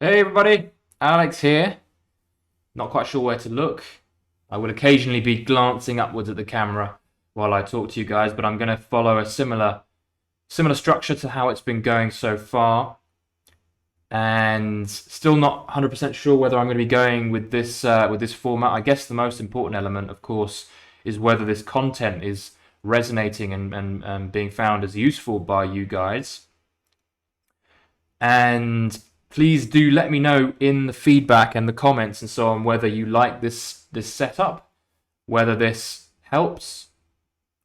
Hey everybody, Alex here. Not quite sure where to look. I will occasionally be glancing upwards at the camera while I talk to you guys, but I'm going to follow a similar structure to how it's been going so far. And still not 100% sure whether I'm going to be going with this format. I guess the most important element, of course, is whether this content is resonating and being found as useful by you guys. And please do let me know in the feedback and the comments and so on whether you like this setup, whether this helps.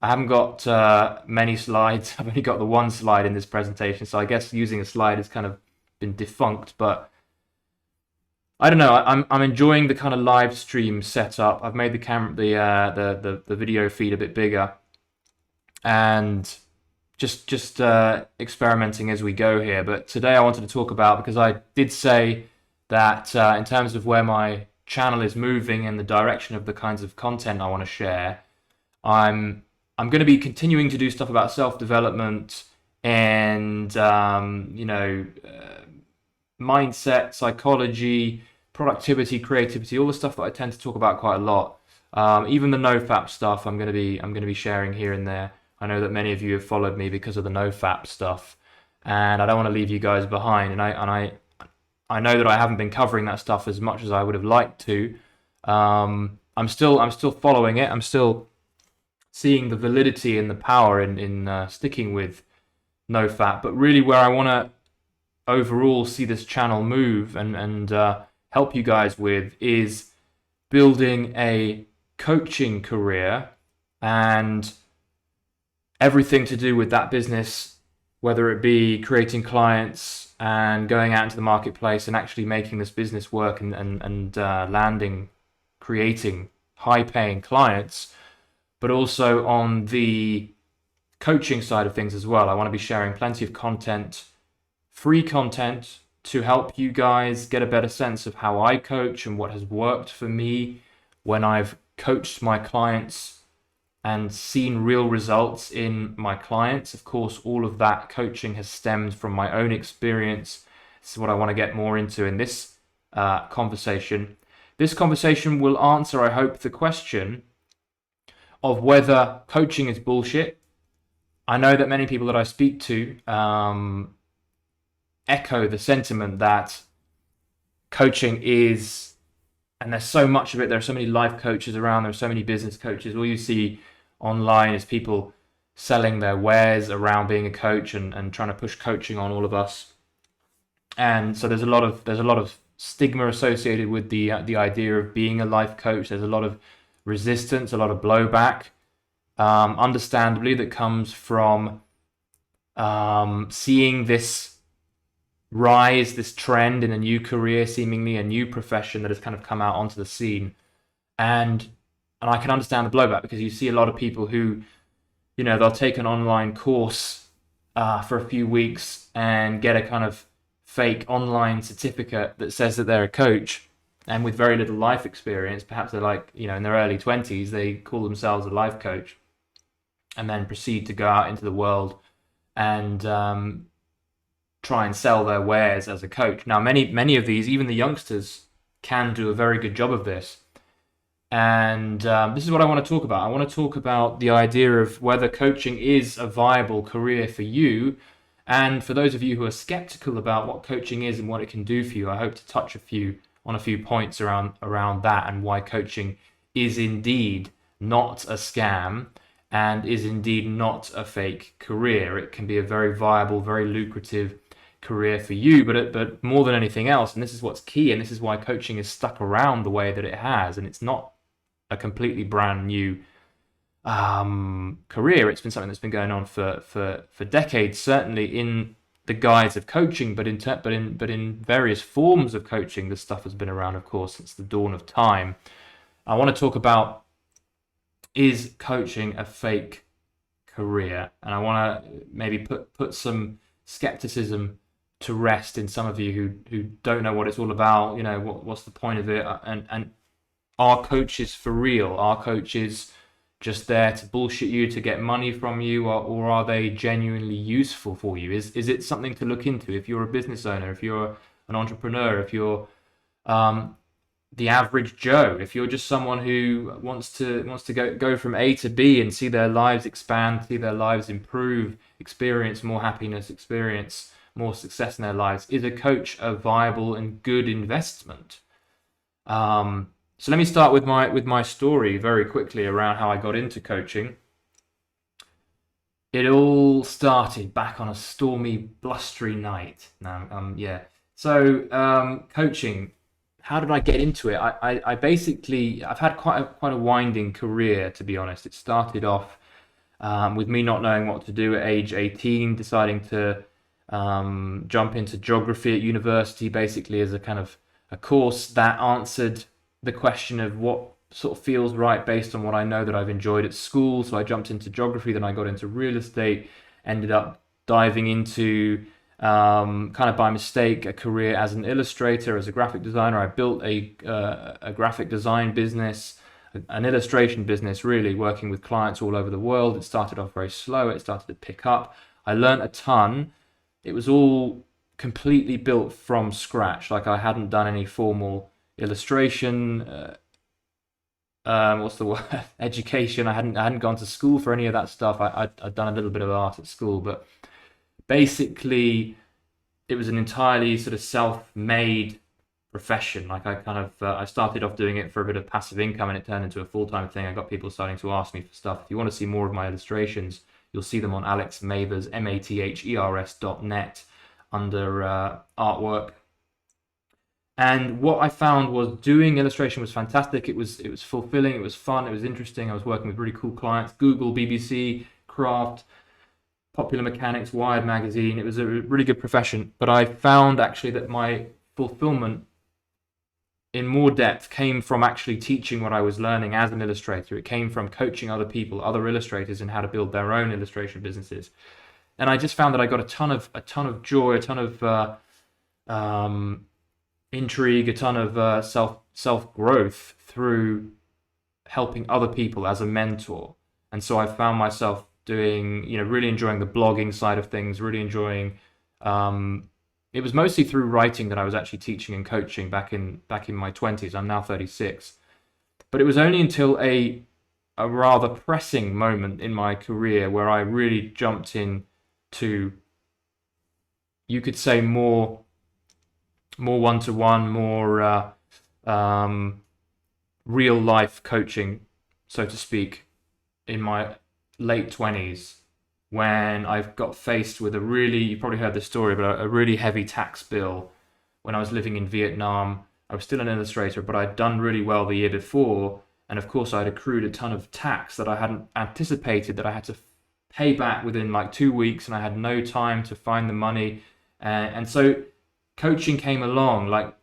I haven't got many slides. I've only got the one slide in this presentation, so I guess using a slide has kind of been defunct. But I don't know. I'm enjoying the kind of live stream setup. I've made the camera the video feed a bit bigger, and just experimenting as we go here. But today I wanted to talk about, because I did say that in terms of where my channel is moving and the direction of the kinds of content I want to share, I'm going to be continuing to do stuff about self-development and mindset, psychology, productivity, creativity, all the stuff that I tend to talk about quite a lot. Even the NoFap stuff I'm going to be sharing here and there. I know that many of you have followed me because of the NoFap stuff, and I don't want to leave you guys behind. And I know that I haven't been covering that stuff as much as I would have liked to. I'm still following it. I'm still seeing the validity and the power in sticking with NoFap. But really, where I want to overall see this channel move and help you guys with is building a coaching career and everything to do with that business, whether it be creating clients and going out into the marketplace and actually making this business work and creating high-paying clients, but also on the coaching side of things as well. I want to be sharing plenty of content, free content, to help you guys get a better sense of how I coach and what has worked for me when I've coached my clients and seen real results in my clients. Of course, all of that coaching has stemmed from my own experience. This is what I want to get more into in this conversation. This conversation will answer, I hope, the question of whether coaching is bullshit. I know that many people that I speak to echo the sentiment that coaching is, and there's so much of it, there are so many life coaches around, there are so many business coaches. All you see online is people selling their wares around being a coach and trying to push coaching on all of us. And so there's a lot of stigma associated with the idea of being a life coach. There's a lot of resistance, a lot of blowback, understandably, that comes from seeing this rise, this trend in a new career, seemingly a new profession that has kind of come out onto the scene. And I can understand the blowback, because you see a lot of people who, they'll take an online course for a few weeks and get a kind of fake online certificate that says that they're a coach, and with very little life experience, perhaps they're like, in their early 20s, they call themselves a life coach, and then proceed to go out into the world and try and sell their wares as a coach. Now, many of these, even the youngsters, can do a very good job of this. And this is what I want to talk about. I want to talk about the idea of whether coaching is a viable career for you. And for those of you who are skeptical about what coaching is and what it can do for you, I hope to touch on a few points around that, and why coaching is indeed not a scam and is indeed not a fake career. It can be a very viable, very lucrative career for you, but more than anything else, and this is what's key, and this is why coaching is stuck around the way that it has, and it's not a completely brand new career. It's been something that's been going on for decades, certainly in the guise of coaching, but in various forms of coaching. This stuff has been around, of course, since the dawn of time. I want to talk about, is coaching a fake career? And I want to maybe put some skepticism to rest in some of you who don't know what it's all about. What's the point of it? And are coaches for real? Are coaches just there to bullshit you, to get money from you, or are they genuinely useful for you? Is it something to look into? If you're a business owner, if you're an entrepreneur, if you're the average Joe, if you're just someone who wants to go from A to B and see their lives expand, see their lives improve, experience more happiness, experience more success in their lives, is a coach a viable and good investment? So let me start with my story very quickly around how I got into coaching. It all started back on a stormy, blustery night. So coaching. How did I get into it? I basically I've had quite a winding career, to be honest. It started off with me not knowing what to do at age 18, deciding to jump into geography at university, basically as a kind of a course that answered the question of what sort of feels right based on what I know that I've enjoyed at school. So I jumped into geography, then I got into real estate, ended up diving into kind of by mistake a career as an illustrator, as a graphic designer. I built a graphic design business, an illustration business, really working with clients all over the world. It started off very slow. It started to pick up. I learned a ton. It was all completely built from scratch. Like I hadn't done any formal illustration. What's the word? Education. I hadn't gone to school for any of that stuff. I'd done a little bit of art at school, but basically it was an entirely sort of self-made profession. Like I started off doing it for a bit of passive income, and it turned into a full-time thing. I got people starting to ask me for stuff. If you want to see more of my illustrations, you'll see them on Alex Mathers, mathers.net, under artwork. And what I found was doing illustration was fantastic. It was fulfilling. It was fun. It was interesting. I was working with really cool clients: Google, BBC, Craft, Popular Mechanics, Wired magazine. It was a really good profession. But I found actually that my fulfillment in more depth came from actually teaching what I was learning as an illustrator. It came from coaching other people, other illustrators, in how to build their own illustration businesses. And I just found that I got a ton of joy, a ton of intrigue, a ton of self growth through helping other people as a mentor. And so I found myself doing, really enjoying the blogging side of things, really enjoying. It was mostly through writing that I was actually teaching and coaching back in my 20s. I'm now 36, but it was only until a rather pressing moment in my career where I really jumped in to, you could say, more one-to-one, more real life coaching, so to speak, in my late 20s, when I've got faced with you probably heard this story, but a really heavy tax bill when I was living in Vietnam. I was still an illustrator, but I'd done really well the year before. And of course, I'd accrued a ton of tax that I hadn't anticipated that I had to pay back within like 2 weeks, and I had no time to find the money. And so coaching came along, like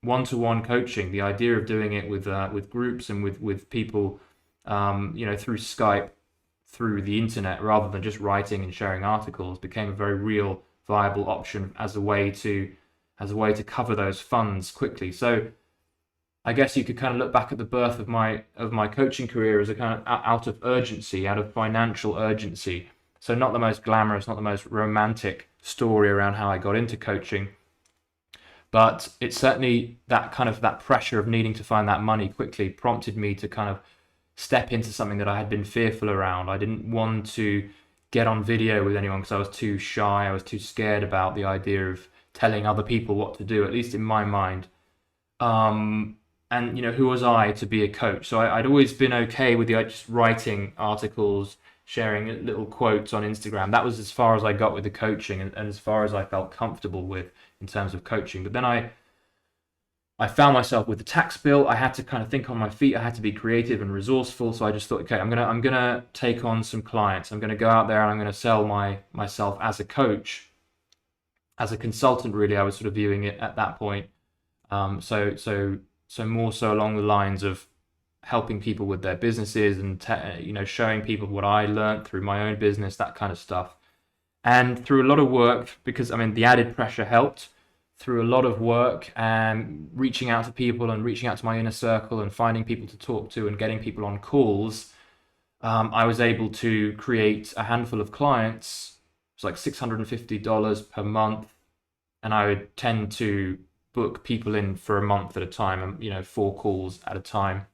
one-to-one coaching, the idea of doing it with groups and with people, through Skype, through the internet, rather than just writing and sharing articles, became a very real, viable option as a way to cover those funds quickly. So I guess you could kind of look back at the birth of my coaching career as a kind of out of urgency, out of financial urgency. So not the most glamorous, not the most romantic story around how I got into coaching, but it's certainly that pressure of needing to find that money quickly prompted me to kind of step into something that I had been fearful around. I didn't want to get on video with anyone because I was too shy. I was too scared about the idea of telling other people what to do, at least in my mind. And who was I to be a coach? So I'd always been okay with just writing articles, sharing little quotes on Instagram. That was as far as I got with the coaching, and as far as I felt comfortable with in terms of coaching. But then I found myself with the tax bill. I had to kind of think on my feet. I had to be creative and resourceful. So I just thought, okay, I'm gonna take on some clients. I'm gonna go out there and I'm gonna sell myself as a coach, as a consultant. Really, I was sort of viewing it at that point. So more so along the lines of helping people with their businesses and showing people what I learned through my own business, that kind of stuff. And through a lot of work, because the added pressure helped. Through a lot of work and reaching out to people and reaching out to my inner circle and finding people to talk to and getting people on calls, I was able to create a handful of clients. It's like $650 per month, and I would tend to book people in for a month at a time, and 4 calls at a time,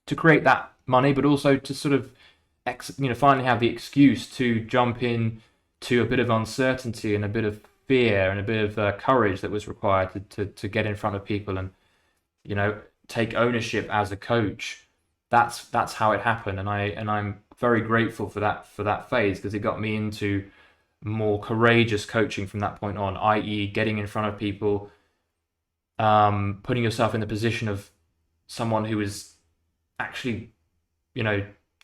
to create that money, but also to sort of finally have the excuse to jump in to a bit of uncertainty and a bit of fear and a bit of courage that was required to get in front of people and take ownership as a coach. That's how it happened, and I'm very grateful for that phase, because it got me into more courageous coaching from that point on, i.e. getting in front of people, putting yourself in the position of someone who is actually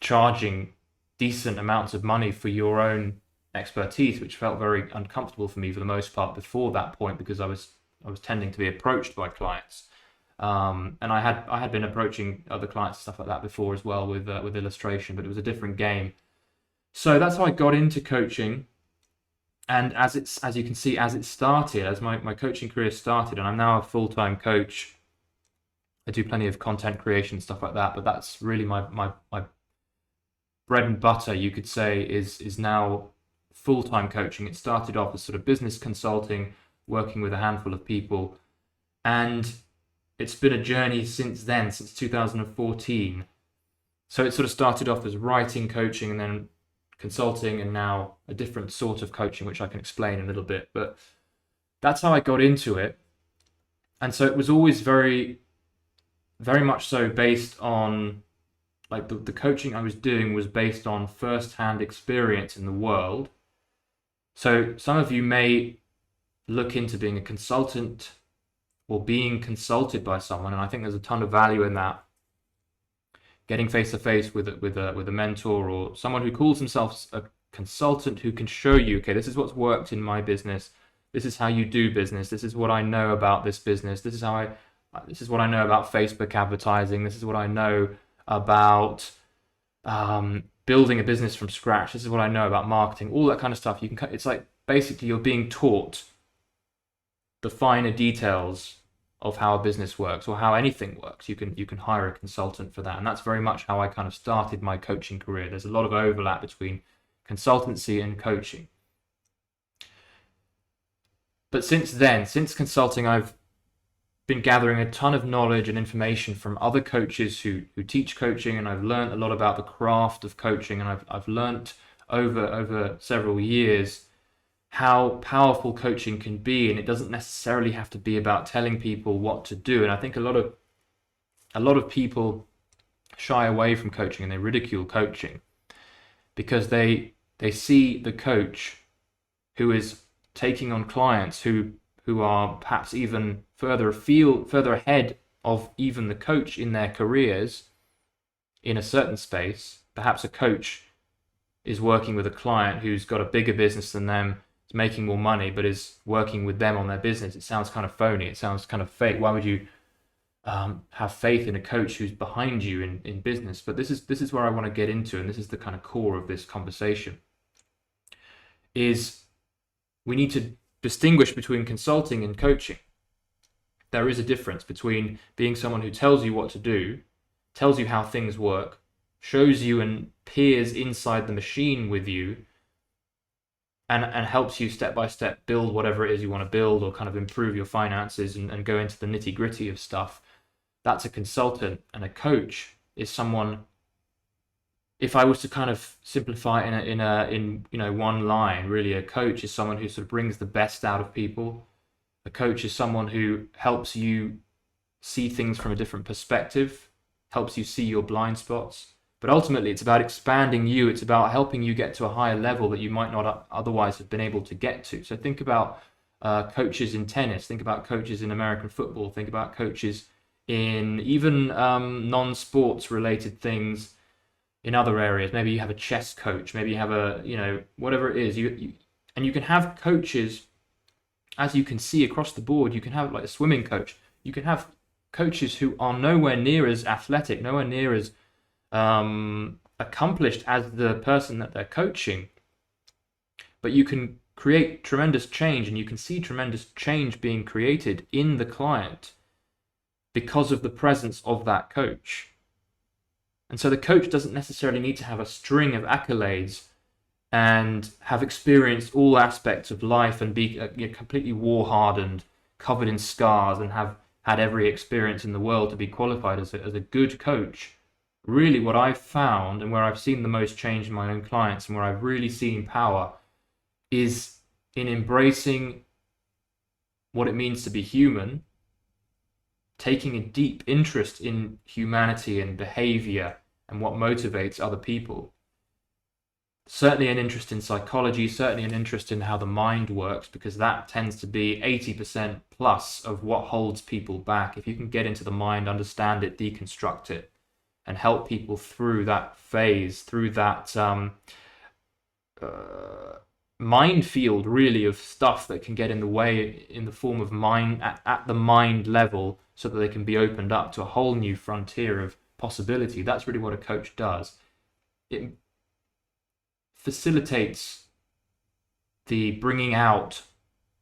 charging decent amounts of money for your own expertise, which felt very uncomfortable for me for the most part before that point, because I was tending to be approached by clients, and I had been approaching other clients and stuff like that before as well with illustration, but it was a different game. So that's how I got into coaching. And as you can see, as my coaching career started, and I'm now a full-time coach. I do plenty of content creation, stuff like that, but that's really my bread and butter, you could say, is now full-time coaching. It started off as sort of business consulting, working with a handful of people, and it's been a journey since then, since 2014. So it sort of started off as writing coaching, and then consulting, and now a different sort of coaching, which I can explain in a little bit. But that's how I got into it. And so it was always very, very much so based on, like, the coaching I was doing was based on first-hand experience in the world. So some of you may look into being a consultant or being consulted by someone, and I think there's a ton of value in that. Getting face-to-face with a mentor or someone who calls themselves a consultant, who can show you, okay, this is what's worked in my business, this is how you do business, this is what I know about this business, this is what I know about Facebook advertising, this is what I know about building a business from scratch, this is what I know about marketing, all that kind of stuff. It's like basically you're being taught the finer details of how a business works or how anything works. You can hire a consultant for that, and that's very much how I kind of started my coaching career. There's a lot of overlap between consultancy and coaching. But since consulting, I've been gathering a ton of knowledge and information from other coaches who teach coaching, and I've learned a lot about the craft of coaching, and I've learned over several years how powerful coaching can be, and it doesn't necessarily have to be about telling people what to do. And I think a lot of people shy away from coaching, and they ridicule coaching because they see the coach who is taking on clients who are perhaps even further ahead of even the coach in their careers in a certain space. Perhaps a coach is working with a client who's got a bigger business than them, is making more money, but is working with them on their business. It sounds kind of phony. It sounds kind of fake. Why would you have faith in a coach who's behind you in business? But this is where I want to get into, and this is the kind of core of this conversation, is we need to distinguish between consulting and coaching. There is a difference between being someone who tells you what to do, tells you how things work, shows you and peers inside the machine with you, and helps you step by step build whatever it is you want to build, or kind of improve your finances and go into the nitty gritty of stuff. That's a consultant. And a coach is someone, if I was to kind of simplify in one line, really, a coach is someone who sort of brings the best out of people. A coach is someone who helps you see things from a different perspective, helps you see your blind spots. But ultimately, it's about expanding you. It's about helping you get to a higher level that you might not otherwise have been able to get to. So think about coaches in tennis. Think about coaches in American football. Think about coaches in even non-sports related things in other areas. Maybe you have a chess coach. Maybe you have whatever it is. And you can have coaches, as you can see across the board. You can have like a swimming coach. You can have coaches who are nowhere near as athletic, nowhere near as accomplished as the person that they're coaching, but you can create tremendous change, and you can see tremendous change being created in the client because of the presence of that coach. And so the coach doesn't necessarily need to have a string of accolades and have experienced all aspects of life and be completely war hardened covered in scars and have had every experience in the world to be qualified as a good coach. Really, what I've found and where I've seen the most change in my own clients and where I've really seen power is in embracing what it means to be human, taking a deep interest in humanity and behavior and what motivates other people. Certainly an interest in psychology, certainly an interest in how the mind works, because that tends to be 80% plus of what holds people back. If you can get into the mind, understand it, deconstruct it, and help people through that phase, through that minefield really of stuff that can get in the way in the form of mind at the mind level, so that they can be opened up to a whole new frontier of possibility. That's really what a coach does. It facilitates the bringing out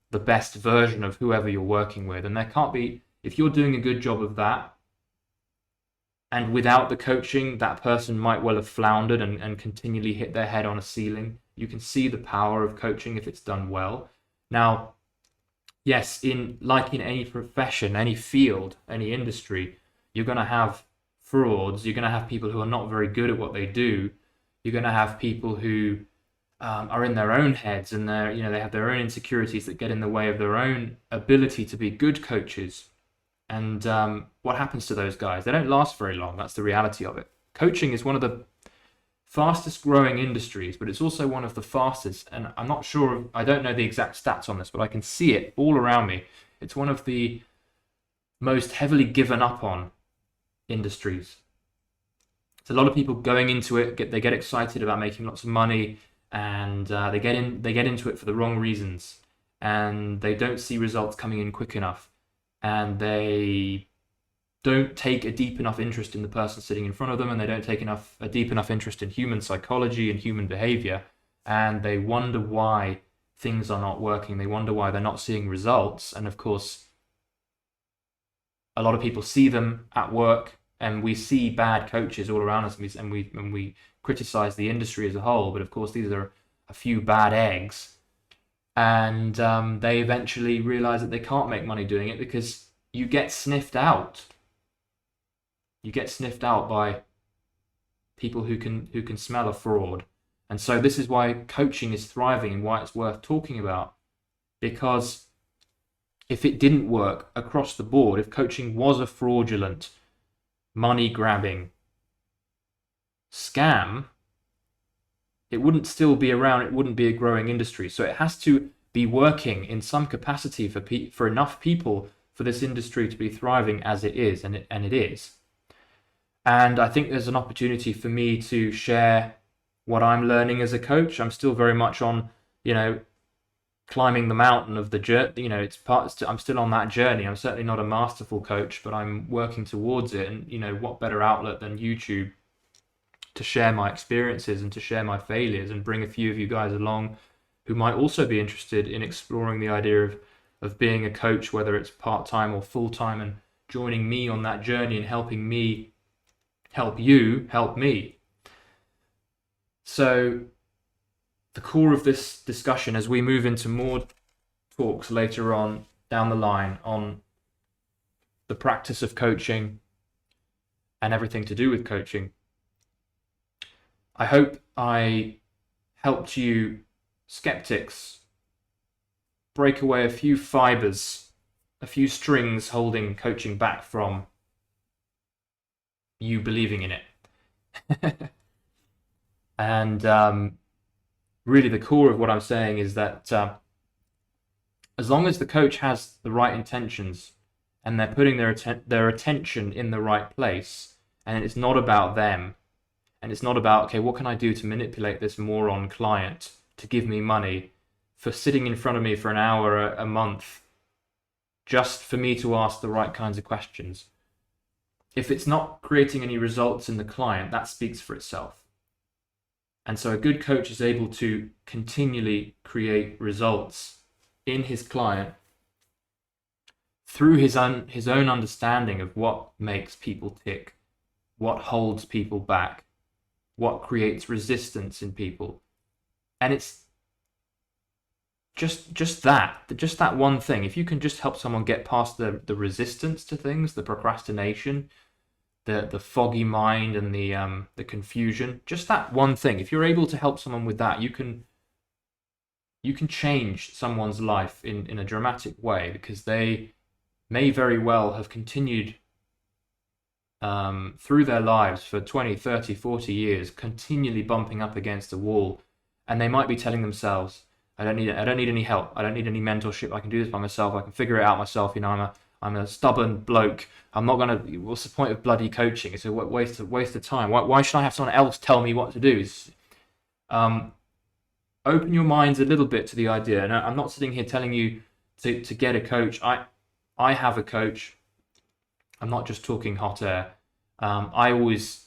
the best version of whoever you're working with. And there can't be, if you're doing a good job of that, and without the coaching, that person might well have floundered and continually hit their head on a ceiling. You can see the power of coaching if it's done well. Now, yes, in any profession, any field, any industry, you're going to have frauds. You're going to have people who are not very good at what they do. You're going to have people who are in their own heads, and they have their own insecurities that get in the way of their own ability to be good coaches. And what happens to those guys? They don't last very long. That's the reality of it. Coaching is one of the fastest growing industries, but it's also one of the fastest, and I'm not sure, I don't know the exact stats on this, but I can see it all around me. It's one of the most heavily given up on industries. There's a lot of people going into it, they get excited about making lots of money, and they get into it for the wrong reasons, and they don't see results coming in quick enough, and they don't take a deep enough interest in the person sitting in front of them, and they don't take a deep enough interest in human psychology and human behavior, and they wonder why things are not working. They wonder why they're not seeing results. And of course, a lot of people see them at work, and we see bad coaches all around us, and we criticize the industry as a whole. But of course, these are a few bad eggs, and they eventually realize that they can't make money doing it, because you get sniffed out. You get sniffed out by people who can smell a fraud. And so this is why coaching is thriving and why it's worth talking about. Because if it didn't work across the board, if coaching was a fraudulent, money-grabbing scam, it wouldn't still be around, it wouldn't be a growing industry. So it has to be working in some capacity for enough people for this industry to be thriving as it is, and it is. And I think there's an opportunity for me to share what I'm learning as a coach. I'm still very much on, climbing the mountain of the journey. I'm still on that journey. I'm certainly not a masterful coach, but I'm working towards it. And, what better outlet than YouTube to share my experiences and to share my failures and bring a few of you guys along who might also be interested in exploring the idea of being a coach, whether it's part-time or full-time, and joining me on that journey and helping me help you help me. So the core of this discussion, as we move into more talks later on down the line on the practice of coaching and everything to do with coaching, I hope I helped you skeptics break away a few fibers, a few strings holding coaching back from you believing in it. And really the core of what I'm saying is that as long as the coach has the right intentions and they're putting their attention in the right place, and it's not about them, and it's not about, okay, what can I do to manipulate this moron client to give me money for sitting in front of me for an hour a month just for me to ask the right kinds of questions. If it's not creating any results in the client, that speaks for itself. And so a good coach is able to continually create results in his client through his own understanding of what makes people tick, what holds people back, what creates resistance in people. And it's, just that one thing. If you can just help someone get past the resistance to things, the procrastination, the foggy mind, and the confusion, just that one thing. If you're able to help someone with that, you can change someone's life in a dramatic way, because they may very well have continued through their lives for 20, 30, 40 years, continually bumping up against a wall. And they might be telling themselves, I don't need any help. I don't need any mentorship. I can do this by myself. I can figure it out myself. I'm a stubborn bloke. I'm not gonna. What's the point of bloody coaching? It's a waste of time. Why should I have someone else tell me what to do? Um, Open your minds a little bit to the idea. And I'm not sitting here telling you to get a coach. I have a coach. I'm not just talking hot air. I always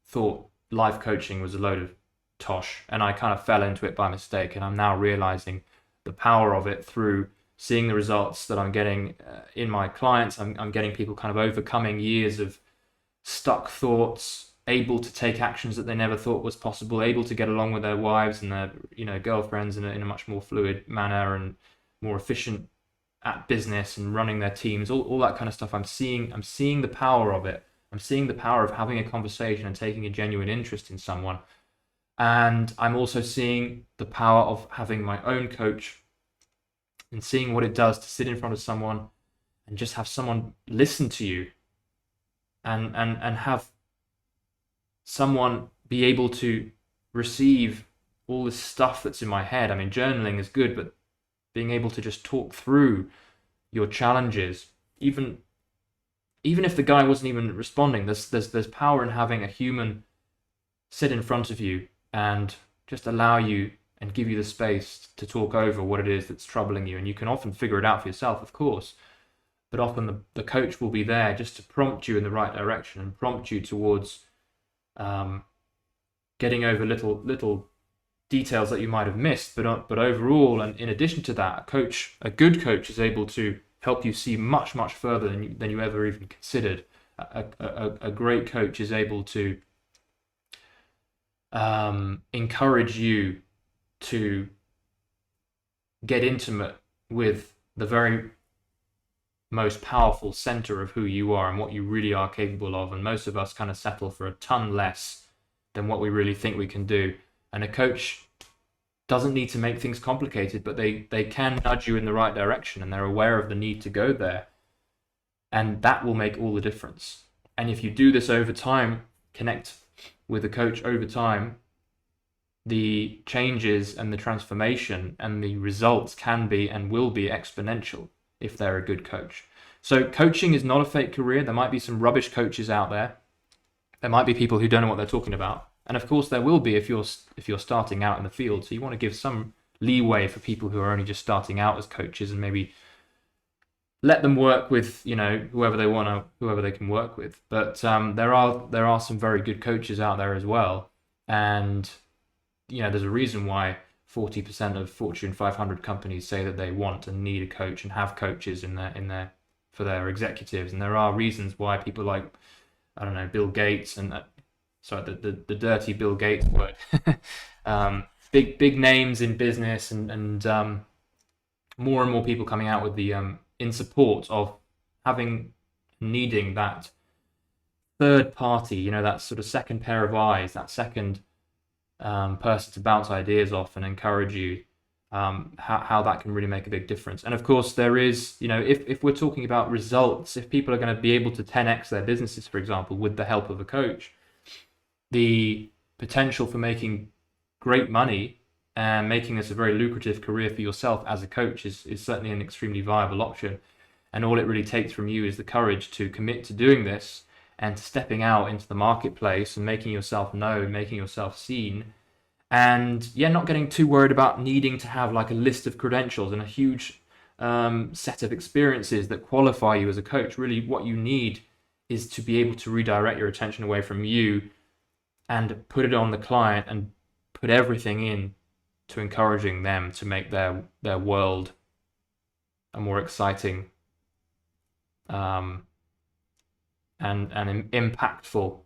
thought life coaching was a load of tosh, and I kind of fell into it by mistake. And I'm now realizing the power of it through seeing the results that I'm getting in my clients. I'm getting people kind of overcoming years of stuck thoughts, able to take actions that they never thought was possible, able to get along with their wives and their girlfriends in a much more fluid manner, and more efficient at business and running their teams, all that kind of stuff. I'm seeing the power of it. I'm seeing the power of having a conversation and taking a genuine interest in someone. And I'm also seeing the power of having my own coach and seeing what it does to sit in front of someone and just have someone listen to you, and have someone be able to receive all this stuff that's in my head. I mean, journaling is good, but being able to just talk through your challenges, even if the guy wasn't even responding, there's power in having a human sit in front of you and just allow you and give you the space to talk over what it is that's troubling you. And you can often figure it out for yourself, of course, but often the coach will be there just to prompt you in the right direction and prompt you towards getting over little details that you might have missed. But overall, and in addition to that, a good coach is able to help you see much further than you ever even considered. A great coach is able to encourage you to get intimate with the very most powerful center of who you are and what you really are capable of. And most of us kind of settle for a ton less than what we really think we can do. And a coach doesn't need to make things complicated, but they can nudge you in the right direction, and they're aware of the need to go there. And that will make all the difference. And if you do this over time, connect with a coach over time, the changes and the transformation and the results can be and will be exponential if they're a good coach. So coaching is not a fake career. There might be some rubbish coaches out there. There might be people who don't know what they're talking about. And of course there will be if you're starting out in the field. So you want to give some leeway for people who are only just starting out as coaches, and maybe let them work with whoever they can work with. But there are some very good coaches out there as well. And there's a reason why 40% of Fortune 500 companies say that they want and need a coach and have coaches for their executives. And there are reasons why people like, I don't know, Bill Gates and the dirty Bill Gates word, big names in business, and more and more people coming out with the in support of needing that third party, that sort of second pair of eyes, that second person to bounce ideas off and encourage you, how that can really make a big difference. And of course there is, if we're talking about results, if people are going to be able to 10x their businesses, for example, with the help of a coach, the potential for making great money and making this a very lucrative career for yourself as a coach is certainly an extremely viable option. And all it really takes from you is the courage to commit to doing this and to stepping out into the marketplace and making yourself known, making yourself seen, and not getting too worried about needing to have like a list of credentials and a huge set of experiences that qualify you as a coach. Really, what you need is to be able to redirect your attention away from you and put it on the client, and put everything in to encouraging them to make their world a more exciting and an impactful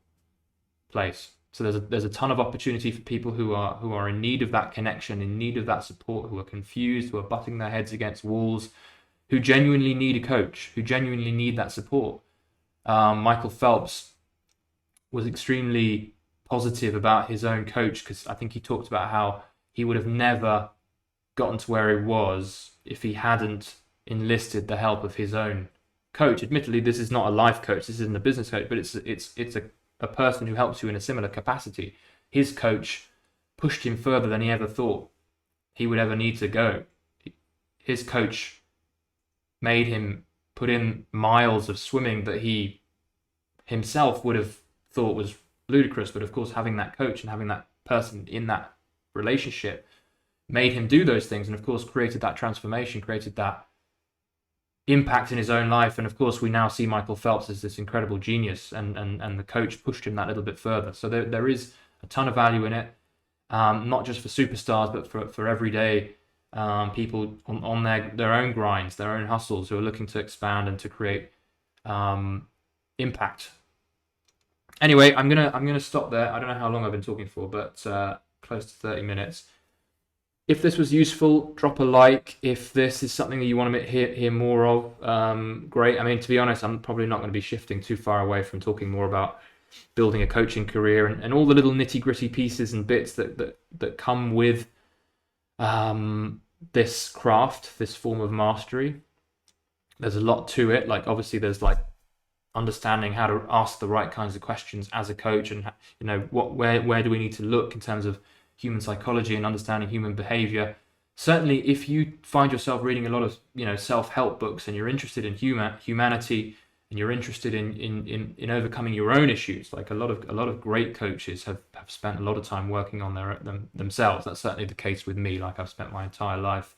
place. So there's a ton of opportunity for people who are in need of that connection, in need of that support, who are confused, who are butting their heads against walls, who genuinely need a coach, who genuinely need that support. Michael Phelps was extremely positive about his own coach, because I think he talked about how he would have never gotten to where he was if he hadn't enlisted the help of his own coach. Admittedly, this is not a life coach, this isn't a business coach, but it's a person who helps you in a similar capacity. His coach pushed him further than he ever thought he would ever need to go. His coach made him put in miles of swimming that he himself would have thought was ludicrous, but of course having that coach and having that person in that relationship made him do those things, and of course created that transformation, created that impact in his own life. And of course we now see Michael Phelps as this incredible genius, and the coach pushed him that little bit further. So there is a ton of value in it, not just for superstars, but for everyday people on their own grinds, their own hustles, who are looking to expand and to create impact. Anyway, I'm gonna stop there. I don't know how long I've been talking for, but close to 30 minutes. If this was useful, drop a like. If this is something that you want to hear more of, great. I mean, to be honest, I'm probably not going to be shifting too far away from talking more about building a coaching career and all the little nitty-gritty pieces and bits that come with this craft, this form of mastery. There's a lot to it. Like, obviously, there's like understanding how to ask the right kinds of questions as a coach, and where do we need to look in terms of human psychology and understanding human behavior. Certainly, if you find yourself reading a lot of self-help books and you're interested in humanity, and you're interested in overcoming your own issues, like a lot of great coaches have spent a lot of time working on themselves. That's certainly the case with me. Like, I've spent my entire life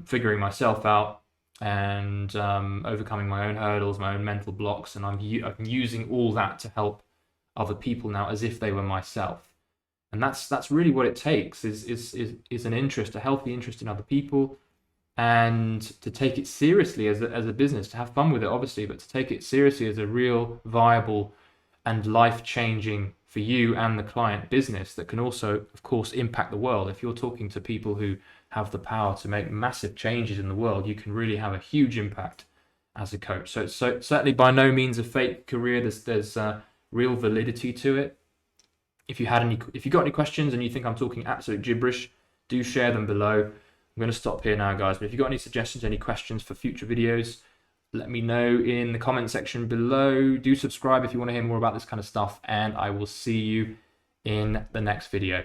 figuring myself out and overcoming my own hurdles, my own mental blocks, and I'm using all that to help other people now as if they were myself. And that's really what it takes, is an interest, a healthy interest in other people, and to take it seriously as a business, to have fun with it, obviously, but to take it seriously as a real, viable, and life-changing for you and the client business that can also, of course, impact the world. If you're talking to people who have the power to make massive changes in the world, you can really have a huge impact as a coach. So it's certainly by no means a fake career. There's real validity to it. If you got any questions and you think I'm talking absolute gibberish, do share them below. I'm going to stop here now, guys. But if you've got any suggestions, any questions for future videos, let me know in the comment section below. Do subscribe if you want to hear more about this kind of stuff, and I will see you in the next video.